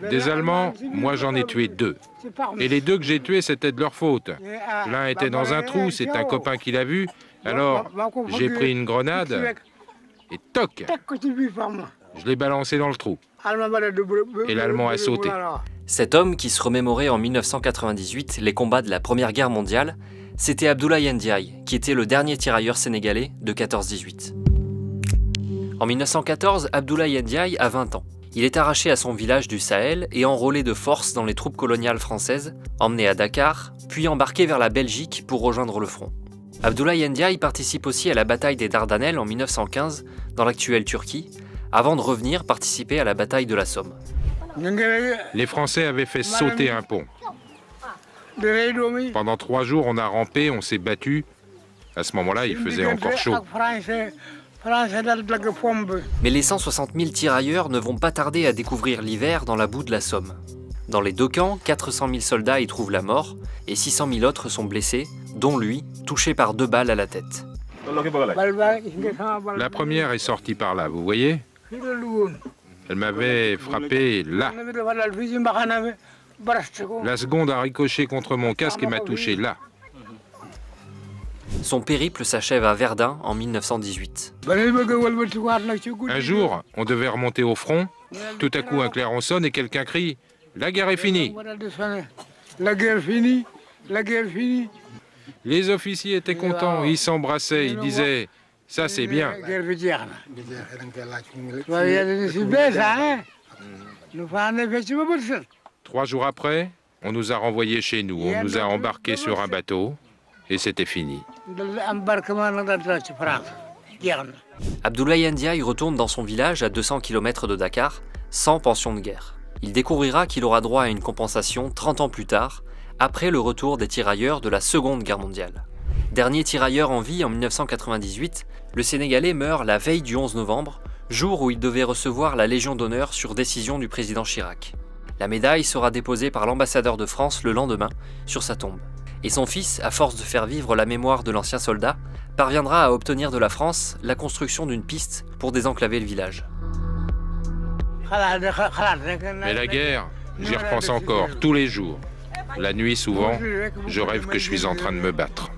Des Allemands, moi j'en ai tué 2. Et les 2 que j'ai tués, c'était de leur faute. L'un était dans un trou, c'est un copain qui l'a vu. Alors, j'ai pris une grenade et toc, je l'ai balancé dans le trou. Et l'Allemand a sauté. Cet homme qui se remémorait en 1998 les combats de la Première Guerre mondiale, c'était Abdoulaye Ndiaye, qui était le dernier tirailleur sénégalais de 14-18. En 1914, Abdoulaye Ndiaye a 20 ans. Il est arraché à son village du Sahel et enrôlé de force dans les troupes coloniales françaises, emmené à Dakar, puis embarqué vers la Belgique pour rejoindre le front. Abdoulaye Ndiaye participe aussi à la bataille des Dardanelles en 1915, dans l'actuelle Turquie, avant de revenir participer à la bataille de la Somme. Les Français avaient fait sauter un pont. Pendant 3 jours, on a rampé, on s'est battu. À ce moment-là, il faisait encore chaud. Mais les 160 000 tirailleurs ne vont pas tarder à découvrir l'hiver dans la boue de la Somme. Dans les 2 camps, 400 000 soldats y trouvent la mort et 600 000 autres sont blessés, dont lui, touché par 2 balles à la tête. La première est sortie par là, vous voyez? Elle m'avait frappé là. La seconde a ricoché contre mon casque et m'a touché là. Son périple s'achève à Verdun en 1918. Un jour, on devait remonter au front. Tout à coup, un clairon sonne et quelqu'un crie « La guerre est finie !» La guerre finie, la guerre finie. Les officiers étaient contents, ils s'embrassaient, ils disaient « Ça, c'est bien !» 3 jours après, on nous a renvoyés chez nous, on nous a embarqués sur un bateau et c'était fini. Abdoulaye Ndiaye retourne dans son village à 200 km de Dakar, sans pension de guerre. Il découvrira qu'il aura droit à une compensation 30 ans plus tard, après le retour des tirailleurs de la Seconde Guerre mondiale. Dernier tirailleur en vie en 1998, le Sénégalais meurt la veille du 11 novembre, jour où il devait recevoir la Légion d'honneur sur décision du président Chirac. La médaille sera déposée par l'ambassadeur de France le lendemain sur sa tombe. Et son fils, à force de faire vivre la mémoire de l'ancien soldat, parviendra à obtenir de la France la construction d'une piste pour désenclaver le village. Mais la guerre, j'y repense encore tous les jours. La nuit souvent, je rêve que je suis en train de me battre.